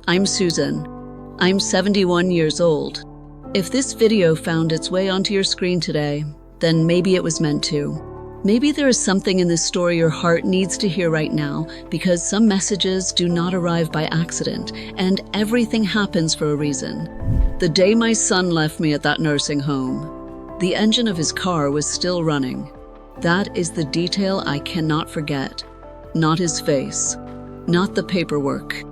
I'm Susan. I'm 71 years old. If this video found its way onto your screen today, then maybe it was meant to. Maybe there is something in this story your heart needs to hear right now, because some messages do not arrive by accident, and everything happens for a reason. The day my son left me at that nursing home, the engine of his car was still running. That is the detail I cannot forget. Not his face, not the paperwork,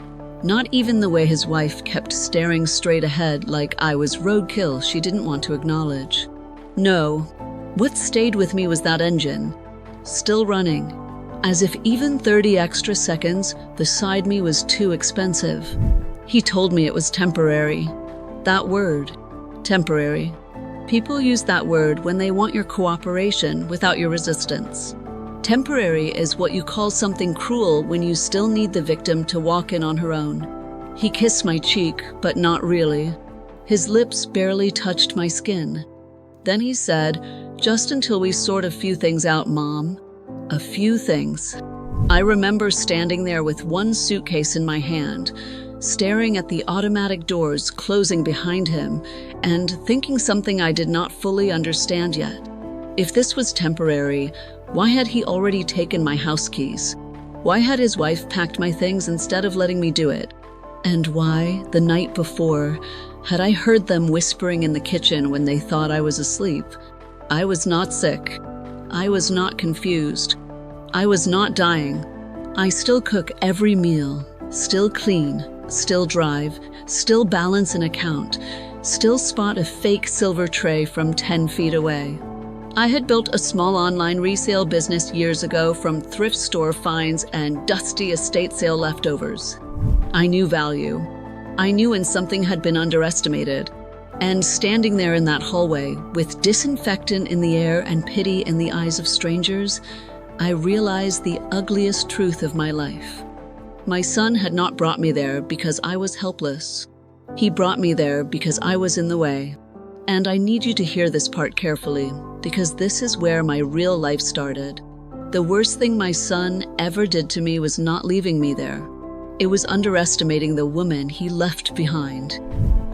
not even the way his wife kept staring straight ahead like I was roadkill she didn't want to acknowledge. No. What stayed with me was that engine, still running, as if even 30 extra seconds beside me was too expensive. He told me it was temporary. That word, temporary. People use that word when they want your cooperation without your resistance. Temporary is what you call something cruel when you still need the victim to walk in on her own. He kissed my cheek, but not really. His lips barely touched my skin. Then he said, "Just until we sort a few things out, Mom." A few things. I remember standing there with one suitcase in my hand, staring at the automatic doors closing behind him, and thinking something I did not fully understand yet. If this was temporary, why had he already taken my house keys? Why had his wife packed my things instead of letting me do it? And why, the night before, had I heard them whispering in the kitchen when they thought I was asleep? I was not sick. I was not confused. I was not dying. I still cook every meal, still clean, still drive, still balance an account, still spot a fake silver tray from 10 feet away. I had built a small online resale business years ago from thrift store finds and dusty estate sale leftovers. I knew value. I knew when something had been underestimated. And standing there in that hallway, with disinfectant in the air and pity in the eyes of strangers, I realized the ugliest truth of my life. My son had not brought me there because I was helpless. He brought me there because I was in the way. And I need you to hear this part carefully, because this is where my real life started. The worst thing my son ever did to me was not leaving me there. It was underestimating the woman he left behind.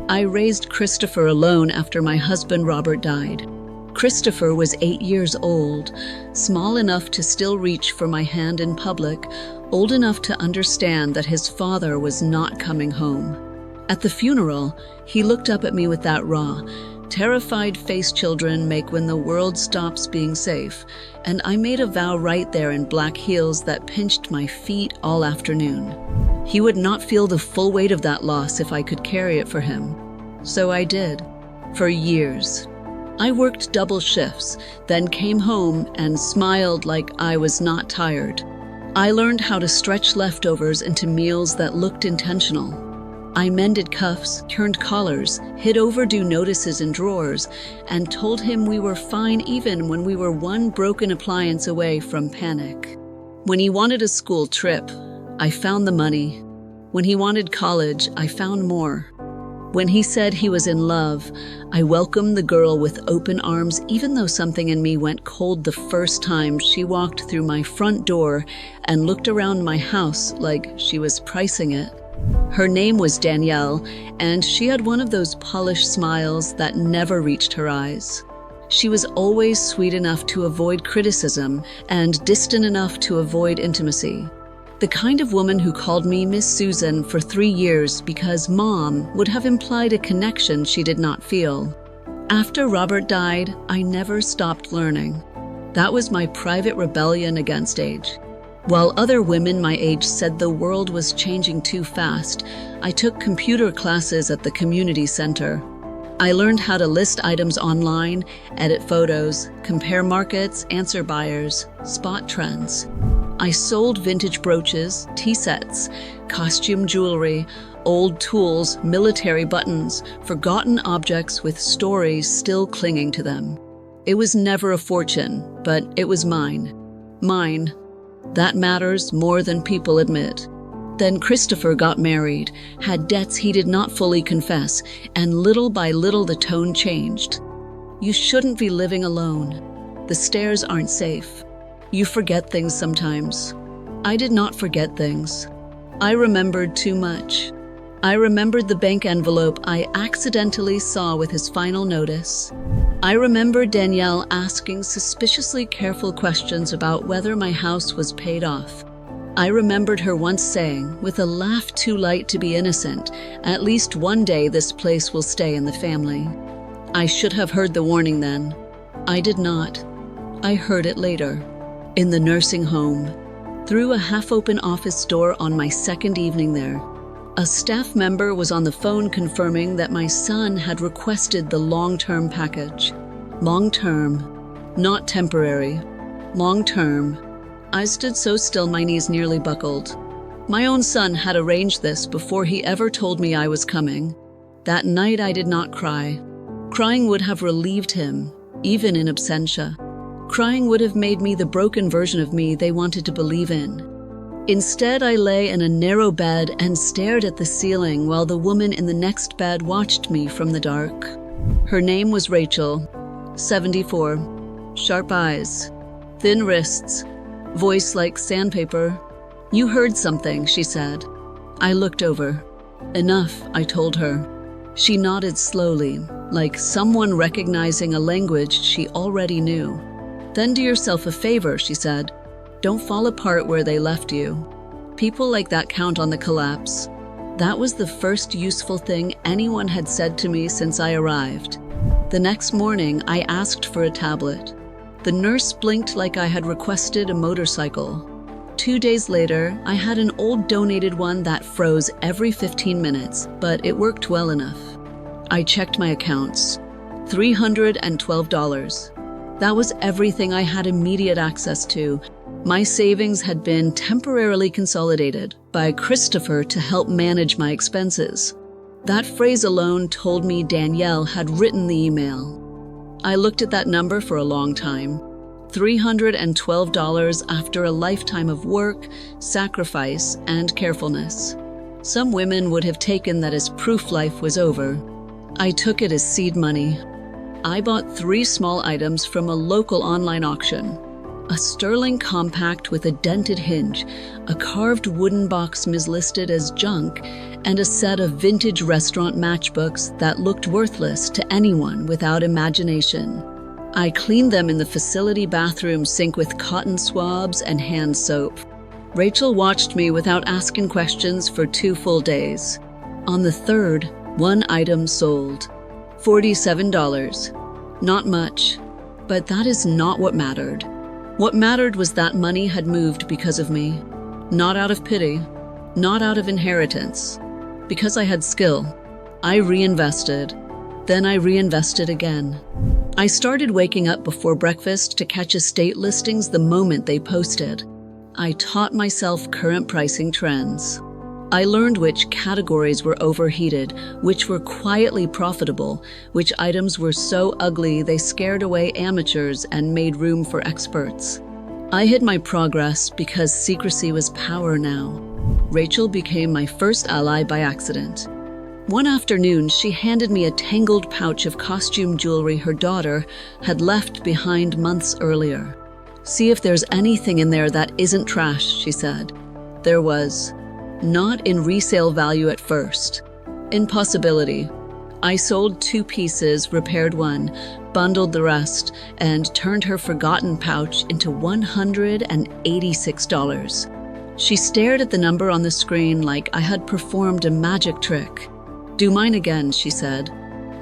I raised Christopher alone after my husband Robert died. Christopher was 8 years old, small enough to still reach for my hand in public, old enough to understand that his father was not coming home. At the funeral, he looked up at me with that raw, terrified face children make when the world stops being safe, and I made a vow right there in black heels that pinched my feet all afternoon. He would not feel the full weight of that loss if I could carry it for him. So I did, for years. I worked double shifts, then came home and smiled like I was not tired. I learned how to stretch leftovers into meals that looked intentional. I mended cuffs, turned collars, hid overdue notices in drawers, and told him we were fine even when we were one broken appliance away from panic. When he wanted a school trip, I found the money. When he wanted college, I found more. When he said he was in love, I welcomed the girl with open arms, even though something in me went cold the first time she walked through my front door and looked around my house like she was pricing it. Her name was Danielle, and she had one of those polished smiles that never reached her eyes. She was always sweet enough to avoid criticism and distant enough to avoid intimacy. The kind of woman who called me Miss Susan for 3 years because Mom would have implied a connection she did not feel. After Robert died, I never stopped learning. That was my private rebellion against age. While other women my age said the world was changing too fast, I took computer classes at the community center. I learned how to list items online, edit photos, compare markets, answer buyers, spot trends. I sold vintage brooches, tea sets, costume jewelry, old tools, military buttons, forgotten objects with stories still clinging to them. It was never a fortune, but it was mine. Mine. That matters more than people admit. Then Christopher got married, had debts he did not fully confess, and little by little the tone changed. You shouldn't be living alone. The stairs aren't safe. You forget things sometimes. I did not forget things. I remembered too much. I remembered the bank envelope I accidentally saw with his final notice. I remembered Danielle asking suspiciously careful questions about whether my house was paid off. I remembered her once saying, with a laugh too light to be innocent, "At least one day this place will stay in the family." I should have heard the warning then. I did not. I heard it later, in the nursing home, through a half-open office door on my second evening there. A staff member was on the phone confirming that my son had requested the long-term package. Long-term, not temporary. Long-term. I stood so still my knees nearly buckled. My own son had arranged this before he ever told me I was coming. That night I did not cry. Crying would have relieved him, even in absentia. Crying would have made me the broken version of me they wanted to believe in. Instead, I lay in a narrow bed and stared at the ceiling while the woman in the next bed watched me from the dark. Her name was Rachel, 74, sharp eyes, thin wrists, voice like sandpaper. "You heard something," she said. I looked over. "Enough," I told her. She nodded slowly, like someone recognizing a language she already knew. "Then do yourself a favor," she said. "Don't fall apart where they left you. People like that count on the collapse." That was the first useful thing anyone had said to me since I arrived. The next morning, I asked for a tablet. The nurse blinked like I had requested a motorcycle. 2 days later, I had an old donated one that froze every 15 minutes, but it worked well enough. I checked my accounts. $312. That was everything I had immediate access to. My savings had been temporarily consolidated by Christopher to help manage my expenses. That phrase alone told me Danielle had written the email. I looked at that number for a long time. $312 after a lifetime of work, sacrifice, and carefulness. Some women would have taken that as proof life was over. I took it as seed money. I bought 3 small items from a local online auction. A sterling compact with a dented hinge, a carved wooden box mislisted as junk, and a set of vintage restaurant matchbooks that looked worthless to anyone without imagination. I cleaned them in the facility bathroom sink with cotton swabs and hand soap. Rachel watched me without asking questions for 2 full days. On the 3rd, 1 item sold. $47. Not much, but that is not what mattered. What mattered was that money had moved because of me. Not out of pity, not out of inheritance. Because I had skill, I reinvested. Then I reinvested again. I started waking up before breakfast to catch estate listings the moment they posted. I taught myself current pricing trends. I learned which categories were overheated, which were quietly profitable, which items were so ugly they scared away amateurs and made room for experts. I hid my progress because secrecy was power now. Rachel became my first ally by accident. One afternoon, she handed me a tangled pouch of costume jewelry her daughter had left behind months earlier. "See if there's anything in there that isn't trash," she said. There was. Not in resale value at first. Impossibility. I sold 2 pieces, repaired 1, bundled the rest, and turned her forgotten pouch into $186. She stared at the number on the screen like I had performed a magic trick. "Do mine again," she said.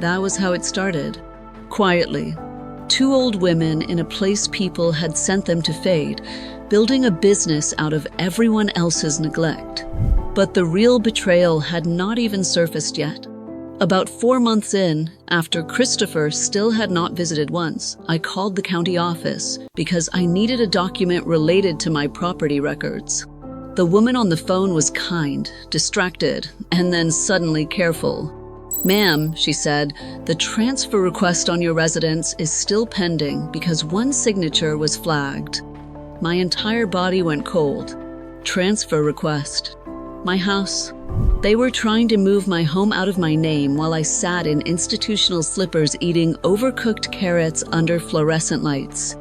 That was how it started. Quietly. 2 old women in a place people had sent them to fade, building a business out of everyone else's neglect. But the real betrayal had not even surfaced yet. About 4 months in, after Christopher still had not visited once, I called the county office because I needed a document related to my property records. The woman on the phone was kind, distracted, and then suddenly careful. "Ma'am," she said, "the transfer request on your residence is still pending because 1 signature was flagged." My entire body went cold. Transfer request. My house. They were trying to move my home out of my name while I sat in institutional slippers eating overcooked carrots under fluorescent lights.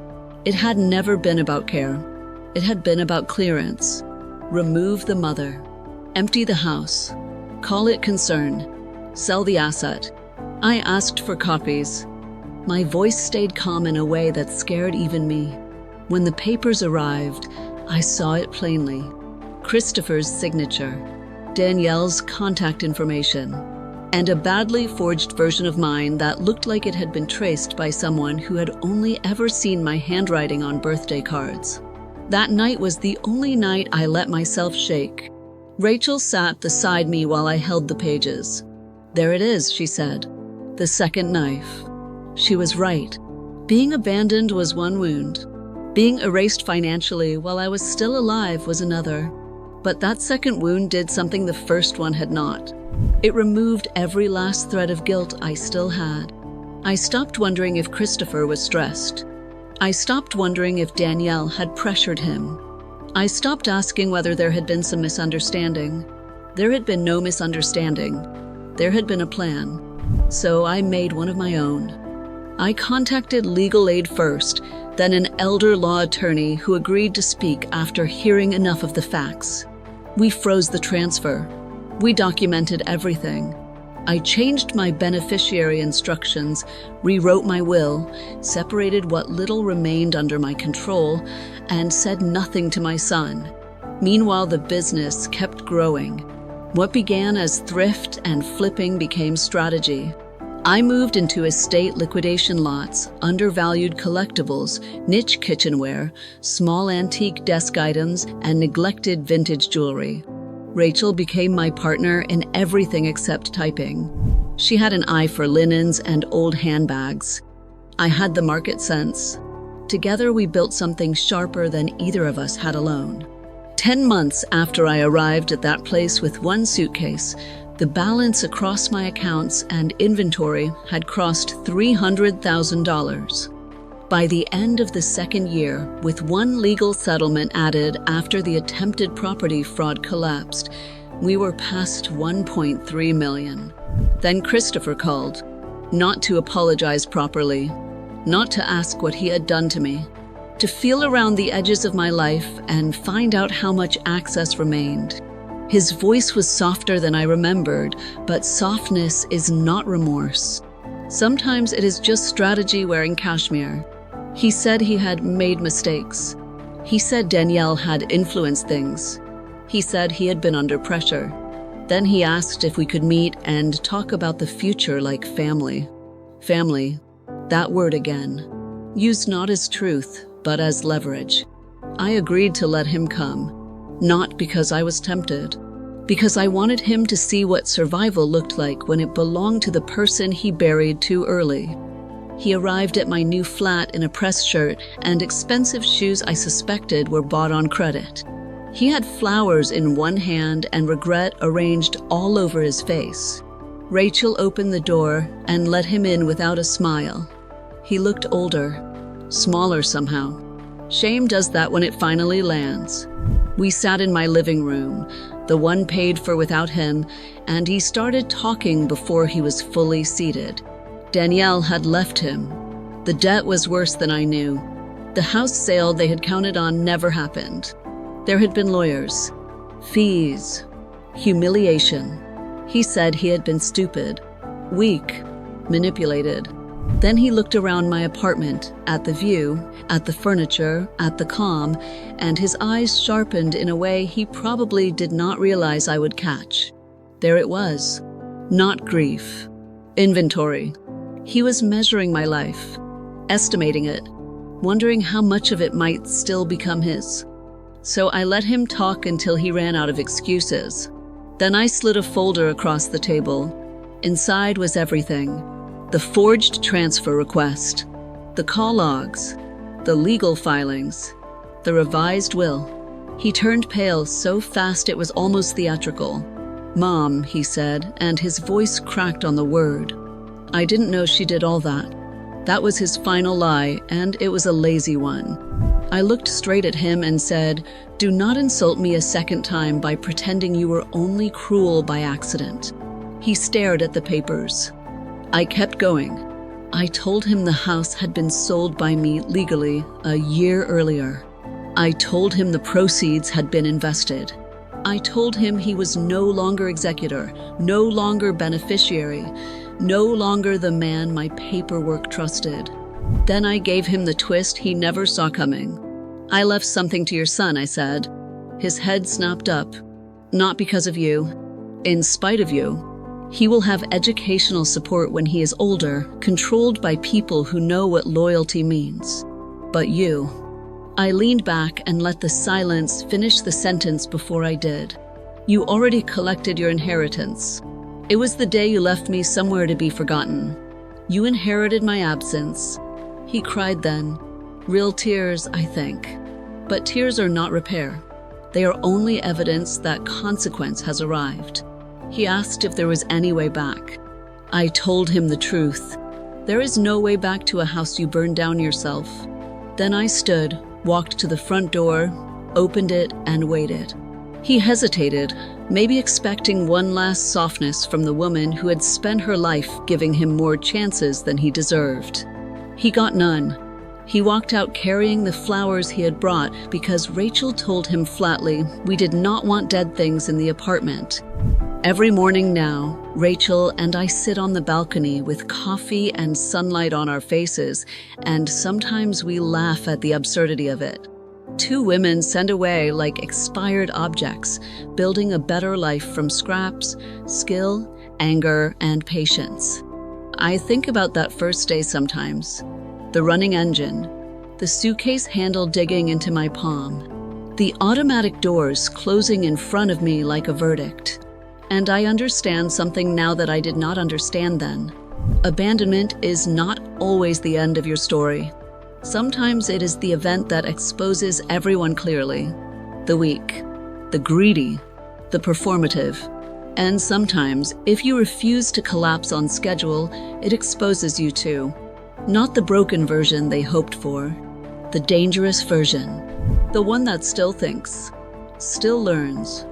It had never been about care. It had been about clearance. Remove the mother. Empty the house. Call it concern. Sell the asset. I asked for copies. My voice stayed calm in a way that scared even me. When the papers arrived, I saw it plainly. Christopher's signature, Danielle's contact information, and a badly forged version of mine that looked like it had been traced by someone who had only ever seen my handwriting on birthday cards. That night was the only night I let myself shake. Rachel sat beside me while I held the pages. "There it is," she said. "The second knife." She was right. Being abandoned was one wound. Being erased financially while I was still alive was another. But that second wound did something the first one had not. It removed every last thread of guilt I still had. I stopped wondering if Christopher was stressed. I stopped wondering if Danielle had pressured him. I stopped asking whether there had been some misunderstanding. There had been no misunderstanding. There had been a plan. So I made one of my own. I contacted legal aid first, then an elder law attorney who agreed to speak after hearing enough of the facts. We froze the transfer. We documented everything. I changed my beneficiary instructions, rewrote my will, separated what little remained under my control, and said nothing to my son. Meanwhile, the business kept growing. What began as thrift and flipping became strategy. I moved into estate liquidation lots, undervalued collectibles, niche kitchenware, small antique desk items, and neglected vintage jewelry. Rachel became my partner in everything except typing. She had an eye for linens and old handbags. I had the market sense. Together we built something sharper than either of us had alone. 10 months after I arrived at that place with one suitcase, the balance across my accounts and inventory had crossed $300,000. By the end of the second year, with one legal settlement added after the attempted property fraud collapsed, we were past $1.3 million. Then Christopher called, not to apologize properly, not to ask what he had done to me, to feel around the edges of my life and find out how much access remained. His voice was softer than I remembered, but softness is not remorse. Sometimes it is just strategy wearing cashmere. He said he had made mistakes. He said Danielle had influenced things. He said he had been under pressure. Then he asked if we could meet and talk about the future like family. Family, that word again, used not as truth, but as leverage. I agreed to let him come. Not because I was tempted, because I wanted him to see what survival looked like when it belonged to the person he buried too early. He arrived at my new flat in a press shirt and expensive shoes I suspected were bought on credit. He had flowers in one hand and regret arranged all over his face. Rachel opened the door and let him in without a smile. He looked older, smaller somehow. Shame does that when it finally lands. We sat in my living room, the one paid for without him, and he started talking before he was fully seated. Danielle had left him. The debt was worse than I knew. The house sale they had counted on never happened. There had been lawyers, fees, humiliation. He said he had been stupid, weak, manipulated. Then he looked around my apartment, at the view, at the furniture, at the calm, and his eyes sharpened in a way he probably did not realize I would catch. There it was. Not grief. Inventory. He was measuring my life, estimating it, wondering how much of it might still become his. So I let him talk until he ran out of excuses. Then I slid a folder across the table. Inside was everything. The forged transfer request, the call logs, the legal filings, the revised will. He turned pale so fast it was almost theatrical. "Mom," he said, and his voice cracked on the word. I didn't know she did all that. That was his final lie, and it was a lazy one. I looked straight at him and said, "Do not insult me a second time by pretending you were only cruel by accident." He stared at the papers. I kept going. I told him the house had been sold by me legally a year earlier. I told him the proceeds had been invested. I told him he was no longer executor, no longer beneficiary, no longer the man my paperwork trusted. Then I gave him the twist he never saw coming. "I left something to your son," I said. His head snapped up. "Not because of you. In spite of you. He will have educational support when he is older, controlled by people who know what loyalty means. But you." I leaned back and let the silence finish the sentence before I did. "You already collected your inheritance. It was the day you left me somewhere to be forgotten. You inherited my absence." He cried then. Real tears, I think. But tears are not repair. They are only evidence that consequence has arrived. He asked if there was any way back. I told him the truth. There is no way back to a house you burned down yourself. Then I stood, walked to the front door, opened it, and waited. He hesitated, maybe expecting one last softness from the woman who had spent her life giving him more chances than he deserved. He got none. He walked out carrying the flowers he had brought because Rachel told him flatly we did not want dead things in the apartment. Every morning now, Rachel and I sit on the balcony with coffee and sunlight on our faces, and sometimes we laugh at the absurdity of it. Two women sent away like expired objects, building a better life from scraps, skill, anger, and patience. I think about that first day sometimes. The running engine, the suitcase handle digging into my palm, the automatic doors closing in front of me like a verdict. And I understand something now that I did not understand then. Abandonment is not always the end of your story. Sometimes it is the event that exposes everyone clearly. The weak, the greedy, the performative. And sometimes, if you refuse to collapse on schedule, it exposes you too. Not the broken version they hoped for, the dangerous version. The one that still thinks, still learns,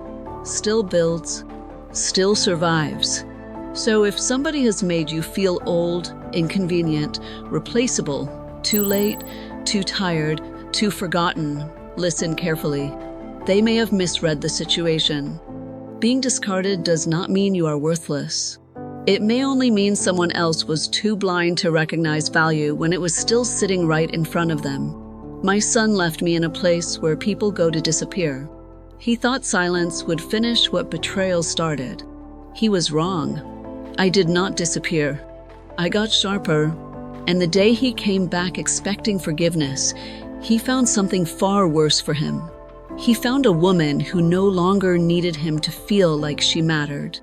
still builds, still survives. So if somebody has made you feel old, inconvenient, replaceable, too late, too tired, too forgotten, listen carefully. They may have misread the situation. Being discarded does not mean you are worthless. It may only mean someone else was too blind to recognize value when it was still sitting right in front of them. My son left me in a place where people go to disappear. He thought silence would finish what betrayal started. He was wrong. I did not disappear. I got sharper, and the day he came back expecting forgiveness, he found something far worse for him. He found a woman who no longer needed him to feel like she mattered.